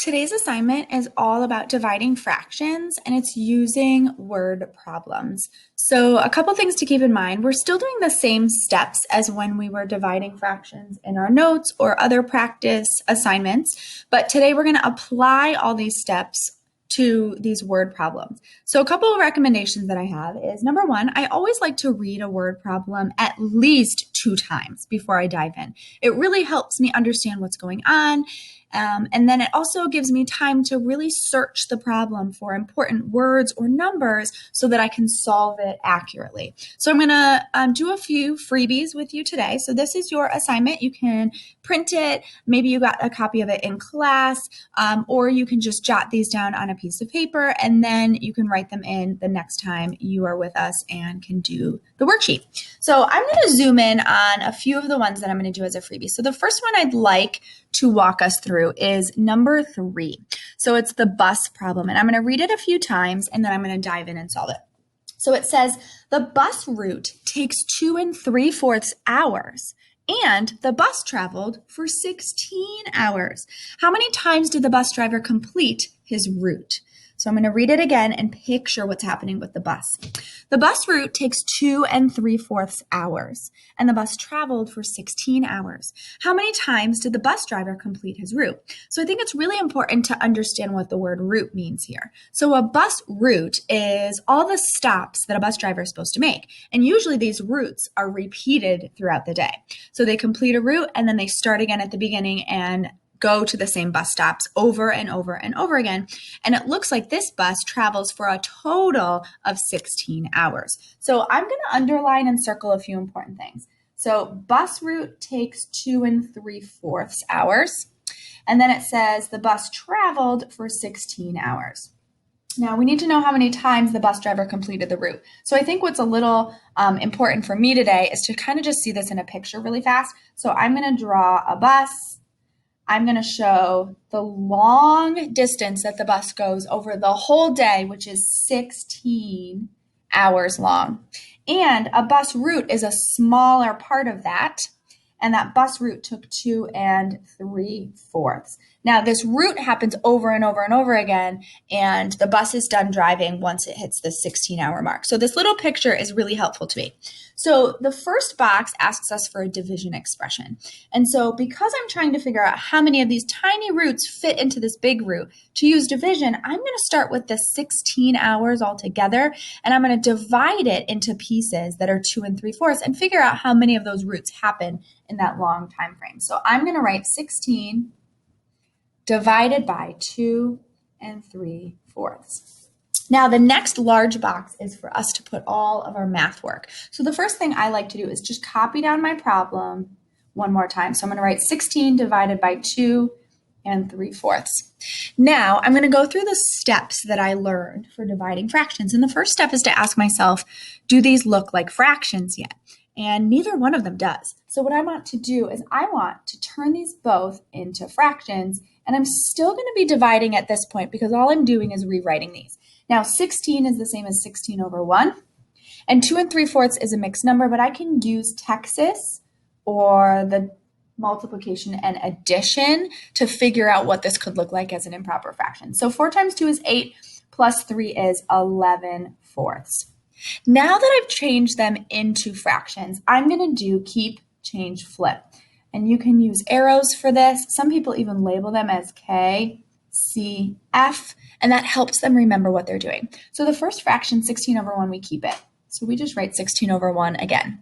Today's assignment is all about dividing fractions and it's using word problems. So a couple things to keep in mind. We're still doing the same steps as when we were dividing fractions in our notes or other practice assignments, but today we're going to apply all these steps to these word problems. So a couple of recommendations that I have is number one, I always like to read a word problem at least 2 times before I dive in. It really helps me understand what's going on. And then it also gives me time to really search the problem for important words or numbers so that I can solve it accurately. So I'm going to do a few freebies with you today. So this is your assignment. You can print it. Maybe you got a copy of it in class, or you can just jot these down on a piece of paper and then you can write them in the next time you are with us and can do the worksheet. So I'm going to zoom in on a few of the ones that I'm going to do as a freebie. So the first one I'd like to walk us through is number 3. So it's the bus problem, and I'm going to read it a few times and then I'm going to dive in and solve it. So it says the bus route takes 2 3/4 hours and the bus traveled for 16 hours. How many times did the bus driver complete his route? So I'm going to read it again and picture what's happening with the bus. The bus route takes 2 3/4 hours, and the bus traveled for 16 hours. How many times did the bus driver complete his route? So I think it's really important to understand what the word route means here. So a bus route is all the stops that a bus driver is supposed to make, and usually these routes are repeated throughout the day. So they complete a route, and then they start again at the beginning and go to the same bus stops over and over and over again. And it looks like this bus travels for a total of 16 hours. So I'm going to underline and circle a few important things. So bus route takes 2 3/4 hours. And then it says the bus traveled for 16 hours. Now, we need to know how many times the bus driver completed the route. So I think what's a little important for me today is to kind of just see this in a picture really fast. So I'm going to draw a bus. I'm going to show the long distance that the bus goes over the whole day, which is 16 hours long. And a bus route is a smaller part of that. And that bus route took 2 3/4. Now, this route happens over and over and over again, and the bus is done driving once it hits the 16-hour mark. So this little picture is really helpful to me. So the first box asks us for a division expression. And so because I'm trying to figure out how many of these tiny routes fit into this big route, to use division, I'm going to start with the 16 hours altogether, and I'm going to divide it into pieces that are 2 3/4 and figure out how many of those routes happen in that long time frame. So I'm going to write 16 divided by 2 3/4. Now, the next large box is for us to put all of our math work. So the first thing I like to do is just copy down my problem one more time. So I'm going to write 16 divided by 2 3/4. Now, I'm going to go through the steps that I learned for dividing fractions. And the first step is to ask myself, do these look like fractions yet? And neither one of them does. So what I want to do is I want to turn these both into fractions, and I'm still going to be dividing at this point because all I'm doing is rewriting these. Now, 16 is the same as 16 over 1, and 2 3/4 is a mixed number, but I can use Texas or the multiplication and addition to figure out what this could look like as an improper fraction. So 4 times 2 is 8, plus 3 is 11/4. Now that I've changed them into fractions, I'm going to do keep, change, flip. And you can use arrows for this. Some people even label them as K, C, F, and that helps them remember what they're doing. So the first fraction, 16 over 1, we keep it. So we just write 16 over 1 again.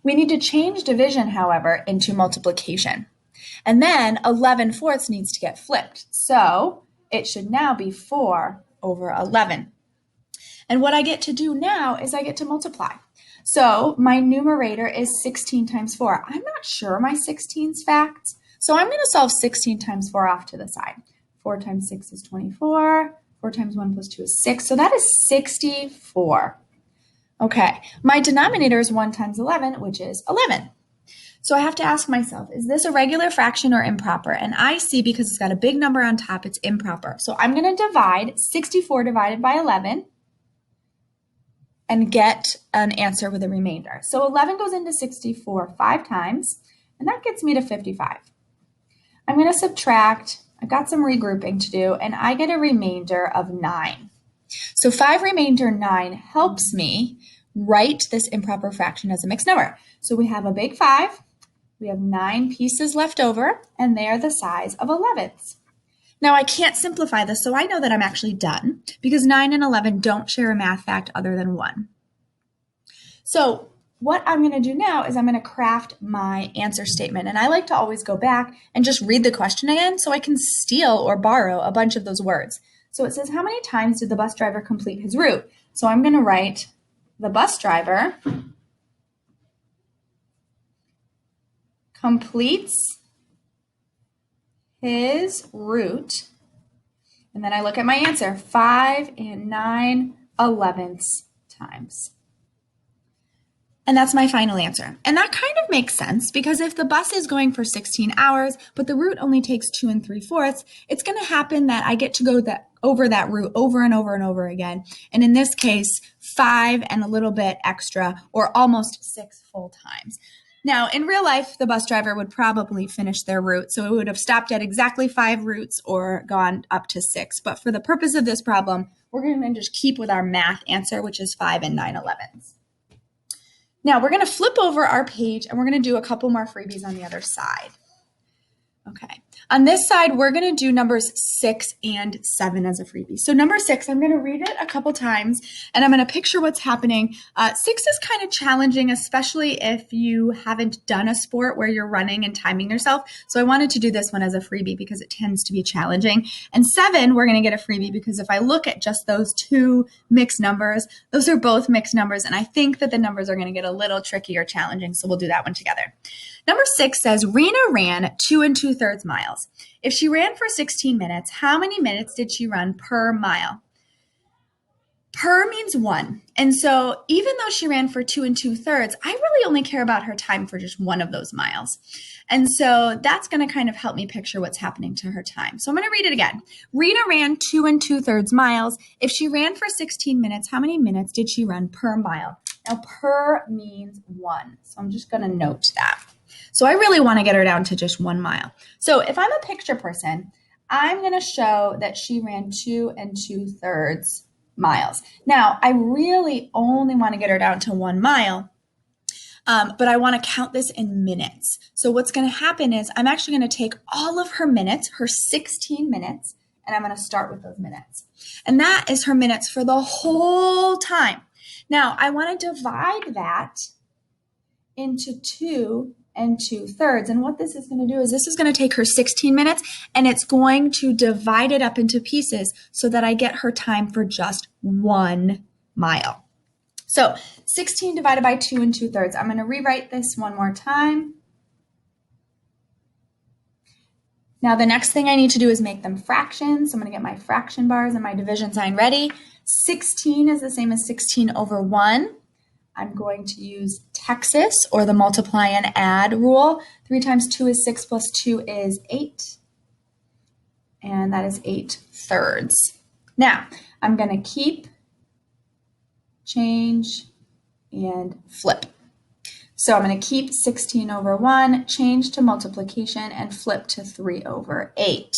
We need to change division, however, into multiplication. And then 11/4 needs to get flipped. So it should now be 4 over 11. And what I get to do now is I get to multiply. So my numerator is 16 times 4. I'm not sure my 16's facts, so I'm going to solve 16 times 4 off to the side. 4 times 6 is 24. 4 times 1 plus 2 is 6. So that is 64. Okay, my denominator is 1 times 11, which is 11. So I have to ask myself, is this a regular fraction or improper? And I see because it's got a big number on top, it's improper. So I'm going to divide 64 divided by 11. And get an answer with a remainder. So 11 goes into 64 5 times, and that gets me to 55. I'm going to subtract I've got some regrouping to do, and I get a remainder of 9. So 5 remainder 9 helps me write this improper fraction as a mixed number. So we have a big 5, we have 9 pieces left over, and they are the size of 11ths. Now I can't simplify this, so I know that I'm actually done because 9 and 11 don't share a math fact other than 1. So what I'm going to do now is I'm going to craft my answer statement. And I like to always go back and just read the question again so I can steal or borrow a bunch of those words. So it says, how many times did the bus driver complete his route? So I'm going to write the bus driver completes his route. And then I look at my answer, 5 and 9/11 times. And that's my final answer. And that kind of makes sense because if the bus is going for 16 hours, but the route only takes 2 3/4, it's going to happen that I get to go over that route over and over and over again. And in this case, 5 and a little bit extra, or almost 6 full times. Now, in real life, the bus driver would probably finish their route, so it would have stopped at exactly 5 routes or gone up to 6. But for the purpose of this problem, we're going to just keep with our math answer, which is 5 and 9/11. Now we're going to flip over our page and we're going to do a couple more freebies on the other side. Okay. On this side, we're going to do numbers 6 and 7 as a freebie. So number 6, I'm going to read it a couple times and I'm going to picture what's happening. 6 is kind of challenging, especially if you haven't done a sport where you're running and timing yourself. So I wanted to do this one as a freebie because it tends to be challenging. And 7, we're going to get a freebie because if I look at just those two mixed numbers, those are both mixed numbers. And I think that the numbers are going to get a little tricky or challenging. So we'll do that one together. Number 6 says, Rena ran 2 2/3 miles. If she ran for 16 minutes, how many minutes did she run per mile? Per means 1. And so even though she ran for 2 2/3, I really only care about her time for just one of those miles. And so that's going to kind of help me picture what's happening to her time. So I'm going to read it again. Rena ran 2 2/3 miles. If she ran for 16 minutes, how many minutes did she run per mile? Now, per means 1. So I'm just going to note that. So I really want to get her down to just 1 mile. So if I'm a picture person, I'm going to show that she ran 2 2/3 miles. Now, I really only want to get her down to 1 mile, but I want to count this in minutes. So what's going to happen is I'm actually going to take all of her minutes, her 16 minutes, and I'm going to start with those minutes. And that is her minutes for the whole time. Now, I want to divide that into 2 2/3. And what this is going to do is this is going to take her 16 minutes and it's going to divide it up into pieces so that I get her time for just 1 mile. So 16 divided by 2 2/3. I'm going to rewrite this one more time. Now the next thing I need to do is make them fractions. So I'm going to get my fraction bars and my division sign ready. 16 is the same as 16 over 1. I'm going to use Texas or the multiply and add rule. 3 times 2 is 6 plus 2 is 8. And that is 8/3. Now, I'm going to keep, change, and flip. So I'm going to keep 16 over 1, change to multiplication, and flip to 3 over 8.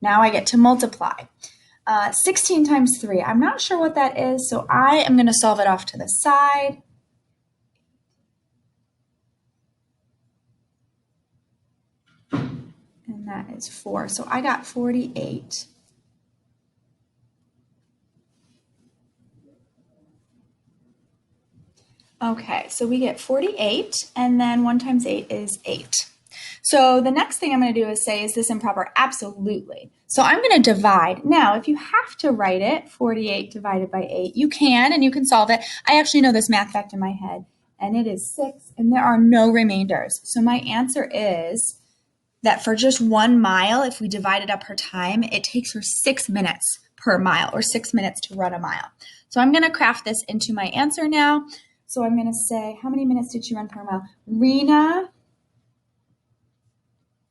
Now I get to multiply. 16 times 3. I'm not sure what that is, so I am going to solve it off to the side. And that is 4. So I got 48. Okay, so we get 48, and then 1 times 8 is 8. So the next thing I'm going to do is say, is this improper? Absolutely. So I'm going to divide. Now, if you have to write it, 48 divided by 8, you can, and you can solve it. I actually know this math fact in my head, and it is 6, and there are no remainders. So my answer is that for just 1 mile, if we divided up her time, it takes her 6 minutes per mile, or 6 minutes to run a mile. So I'm going to craft this into my answer now. So I'm going to say, how many minutes did she run per mile? Rena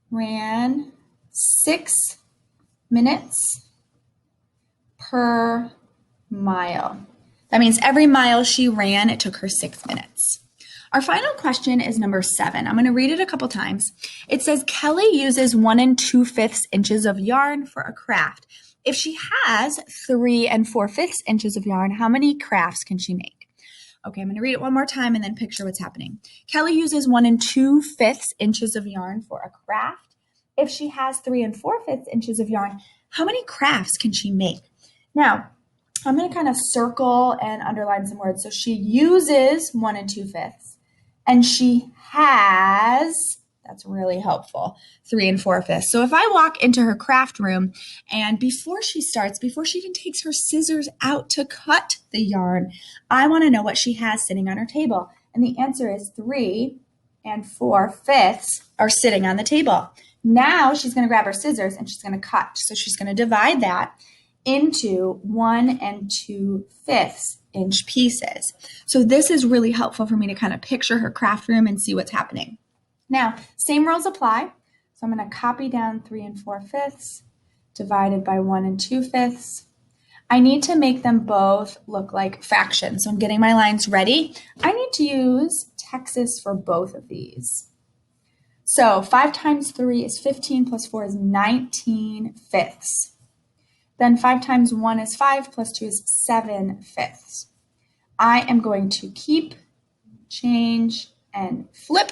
ran 6 minutes per mile. That means every mile she ran, it took her 6 minutes. Our final question is number 7. I'm going to read it a couple times. It says, Kelly uses 1 2/5 inches of yarn for a craft. If she has 3 4/5 inches of yarn, how many crafts can she make? Okay, I'm going to read it one more time and then picture what's happening. Kelly uses 1 2/5 inches of yarn for a craft. If she has 3 4/5 inches of yarn, how many crafts can she make? Now, I'm going to kind of circle and underline some words. So she uses 1 2/5, and she has, that's really helpful, 3 4/5. So if I walk into her craft room and before she even takes her scissors out to cut the yarn, I want to know what she has sitting on her table. And the answer is 3 4/5 are sitting on the table. Now she's going to grab her scissors and she's going to cut. So she's going to divide that into 1 2/5 inch pieces. So this is really helpful for me to kind of picture her craft room and see what's happening. Now, same rules apply. So I'm going to copy down 3 4/5 divided by 1 2/5. I need to make them both look like fractions. So I'm getting my lines ready. I need to use Texas for both of these. So 5 times 3 is 15 plus 4 is 19/5. Then 5 times 1 is 5 plus 2 is 7/5. I am going to keep, change, and flip.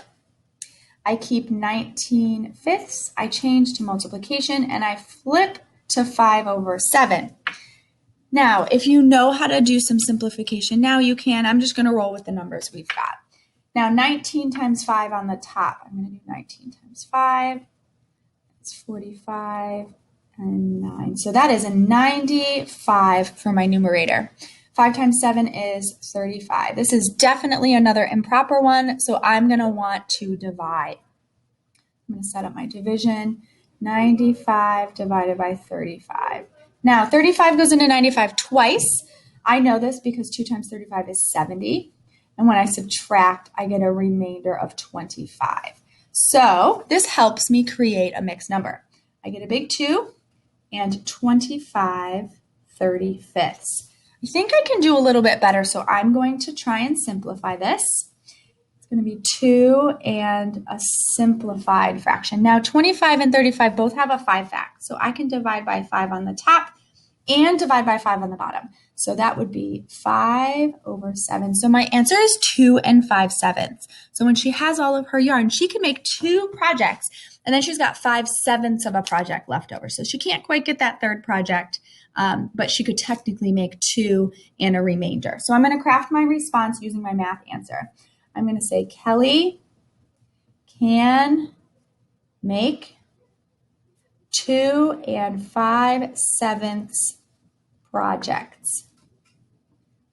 I keep 19/5. I change to multiplication, and I flip to 5/7. Now, if you know how to do some simplification, now you can. I'm just going to roll with the numbers we've got. Now, 19 times 5 on the top. I'm going to do 19 times 5. It's 45. And 9. So that is a 95 for my numerator. 5 times 7 is 35. This is definitely another improper one, so I'm going to want to divide. I'm going to set up my division. 95 divided by 35. Now, 35 goes into 95 twice. I know this because 2 times 35 is 70. And when I subtract, I get a remainder of 25. So this helps me create a mixed number. I get a big 2. And 25/35. I think I can do a little bit better, so I'm going to try and simplify this. It's going to be 2 and a simplified fraction. Now, 25 and 35 both have a 5 fact, so I can divide by 5 on the top and divide by 5 on the bottom. So that would be 5/7. So my answer is 2 5/7. So when she has all of her yarn, she can make 2 projects. And then she's got 5/7 of a project left over. So she can't quite get that third project, but she could technically make 2 and a remainder. So I'm going to craft my response using my math answer. I'm going to say Kelly can make 2 5/7 projects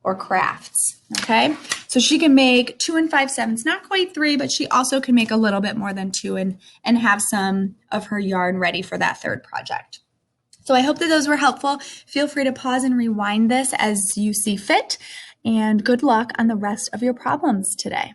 or crafts, okay? So she can make 2 5/7, not quite 3, but she also can make a little bit more than 2 and have some of her yarn ready for that third project. So I hope that those were helpful. Feel free to pause and rewind this as you see fit, and good luck on the rest of your problems today.